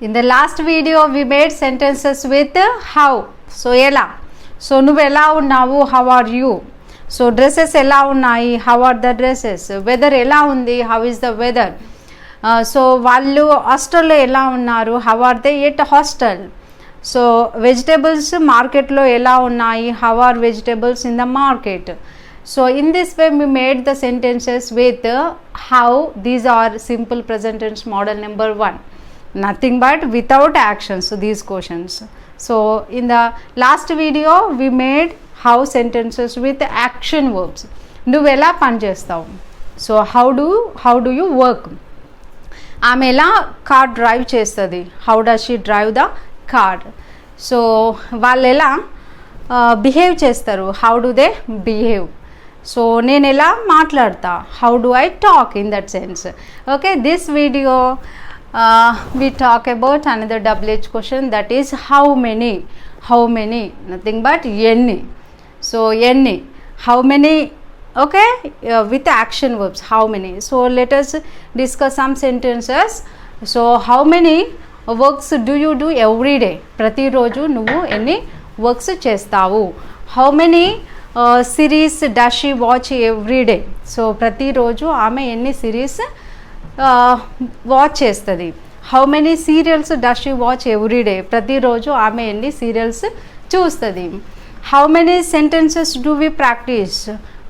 In the last video we made sentences with how. So ela. So nuvu ela unnavu, how are you? So dresses ela unnayi, how are the dresses? Weather ela undi, how is the weather? So vallu hostel lo ela unnaru, how are they at hostel? So vegetables market lo ela unnayi, how are vegetables in the market? So in this way we made the sentences with how. These are simple present tense model number 1. Nothing but without actions, so these questions. So in the last video we made how sentences with action verbs. నువ్వు ఎలా పని చేస్తావు? So how do you work? ఆమె ఎలా car drive చేస్తుంది? How does she drive the car? So వాళ్ళు ఎలా behave చేస్తారు? How do they behave? So నేను ఎలా మాట్లాడతా? How do I talk in that sense? Okay, this video we talk about another WH question, that is how many. Nothing but any. So any, how many, okay, with action verbs, how many. So let us discuss some sentences. So how many works do you do every day? ప్రతి రోజు నువ్వు ఎన్ని works చేస్తావు? How many series does she watch every day? So ప్రతిరోజు ఆమె ఎన్ని series watch చేస్తుంది? How many serials does she watch every day? ప్రతిరోజు ఆమె ఎన్ని సీరియల్స్ చూస్తుంది? How many sentences do we practice?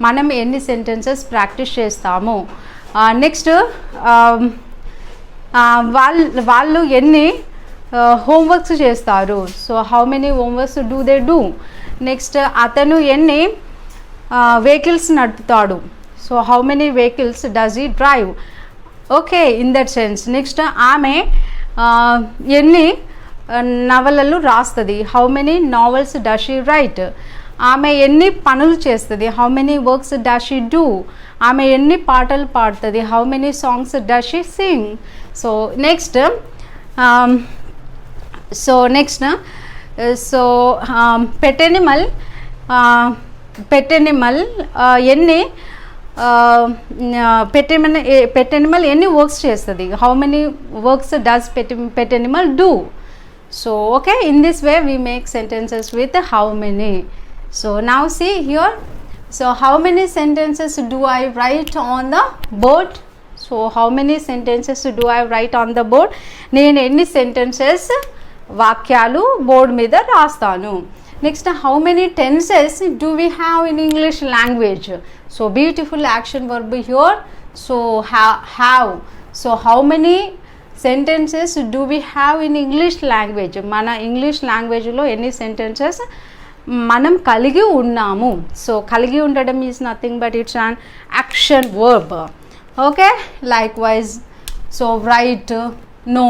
మనం ఎన్ని సెంటెన్సెస్ ప్రాక్టీస్ చేస్తాము? నెక్స్ట్ వాళ్ళు ఎన్ని హోంవర్క్స్ చేస్తారు? So how many homeworks do they do? Next అతను ఎన్ని వెహికల్స్ నడుపుతాడు? So how many vehicles does he drive? Okay, in that sense. Next ఆమె ఎన్ని నవలలు రాస్తుంది? How many novels does she write? ఆమె ఎన్ని పనులు చేస్తుంది? How many works does she do? ఆమె ఎన్ని పాటలు పాడుతుంది? How many songs does she sing? So next pet animal ఎన్ని పెట్ ఎనిమల్ ఎన్ని వర్క్స్ చేస్తుంది? How many works does pet animal do? So okay, in this way we make sentences with how many. So now see here. So how many sentences do I write on the board? So how many sentences do I write on the board? నేను ఎన్ని sentences వాక్యాలు board మీద రాస్తాను? Next how many tenses do we have in English language? So beautiful action verb here. So have. So how many sentences do we have in English language? మన English లాంగ్వేజ్లో ఎన్ని sentences మనం కలిగి ఉన్నాము? So కలిగి ఉండడం is nothing but it's an action verb. Okay, likewise. So right, no.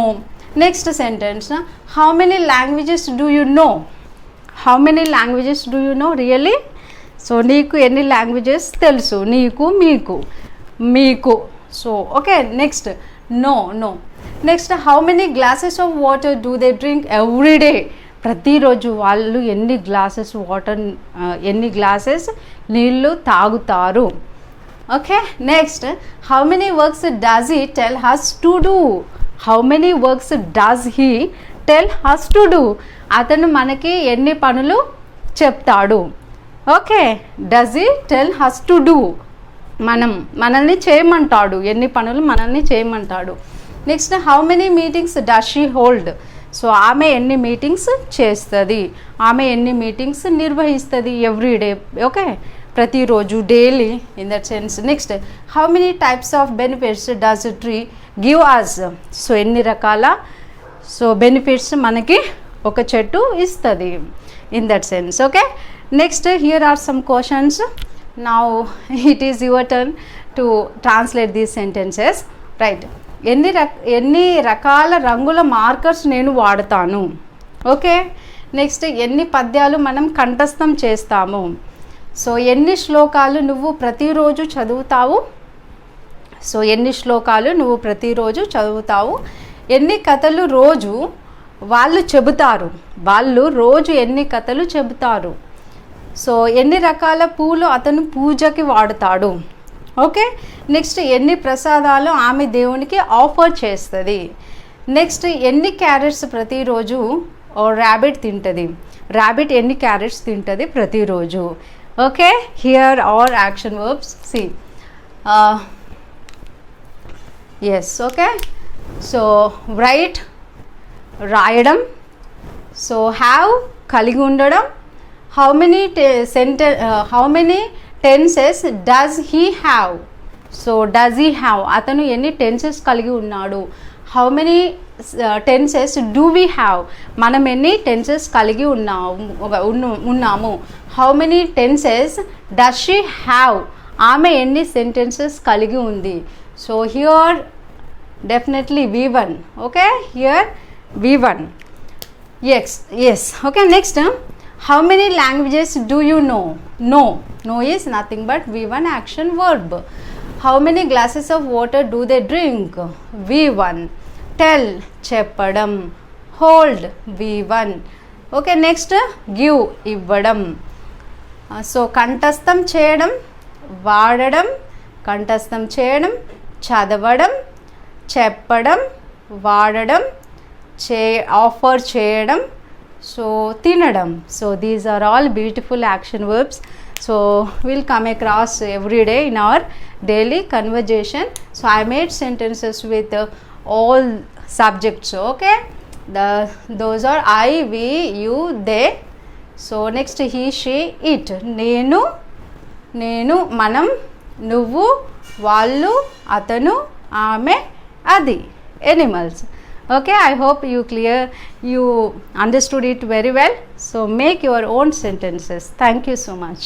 Next sentence, how many languages do you know? How many languages do you know really? So నీకు ఎన్ని languages తెలుసు? నీకు, మీకు. So okay, next no. Next how many glasses of water do they drink every day? ప్రతిరోజు వాళ్ళు ఎన్ని గ్లాసెస్ నీళ్ళు తాగుతారు? Okay, next how many works does he tell us to do? How many works does he tell us to do? అతను మనకి ఎన్ని పనులు చెప్తాడు? Okay, does he tell us to do? మనల్ని చేయమంటాడు, ఎన్ని పనులు మనల్ని చేయమంటాడు. Next how many meetings does she hold? So ఆమె ఎన్ని మీటింగ్స్ చేస్తుంది? ఆమె ఎన్ని మీటింగ్స్ నిర్వహిస్తుంది ఎవ్రీ డే? ఓకే, ప్రతిరోజు, daily, in that sense. Next how many types of benefits does tree give us? So ఎన్ని రకాల బెనిఫిట్స్ మనకి ఒక చెట్టు ఇస్తుంది, in that sense. Okay, next here are some questions. Now it is your turn to translate these sentences. Right, ఎన్ని రకాల రంగుల markers నేను వాడతాను? ఓకే, నెక్స్ట్ ఎన్ని పద్యాలు మనం కంఠస్థం చేస్తాము? సో ఎన్ని శ్లోకాలు నువ్వు ప్రతిరోజు చదువుతావు? సో ఎన్ని శ్లోకాలు నువ్వు ప్రతిరోజు చదువుతావు? ఎన్ని కథలు రోజు వాళ్ళు చెబుతారు? వాళ్ళు రోజు ఎన్ని కథలు చెబుతారు? సో ఎన్ని రకాల పూలు అతను పూజకి వాడతాడు? ఓకే, నెక్స్ట్ ఎన్ని ప్రసాదాలు ఆమె దేవునికి ఆఫర్ చేస్తుంది? నెక్స్ట్ ఎన్ని క్యారెట్స్ ప్రతిరోజు ర్యాబిట్ తింటుంది, ర్యాబిట్ ఎన్ని క్యారెట్స్ తింటుంది ప్రతిరోజు. Okay, here are action verbs. C S, okay. So write రాయడం, సో హ్యావ్ కలిగి ఉండడం, how many tenses does he have, so does he have అతను ఎన్ని టెన్సెస్ కలిగి ఉన్నాడు. How many tenses do we have మనం ఎన్ని టెన్సెస్ కలిగి ఉన్నాము. How many tenses does she have ఆమె ఎన్ని సెంటెన్సెస్ కలిగి ఉంది. So here definitely V1. Okay, here V1. yes. Okay, next, how many languages do you know? No is nothing but V1 action verb. How many glasses of water do they drink? V1. Tell చెప్పడం, hold V1. Okay, next give ఇవ్వడం. So కంఠస్థం చేయడం, వాడడం, కంఠస్థం చేయడం, చదవడం, చెప్పడం, వాడడం, ఆఫర్ చేయడం, సో తినడం. So these are all beautiful action verbs. So will come across every day in our daily conversation. So I made sentences with all subjects. Okay, those are I, we, you, they. So next he, she, it. నేను మనం, నువ్వు, వాళ్ళు, అతను, ఆమె, అది, animals. Okay, I hope you understood it very well. So make your own sentences. Thank you so much.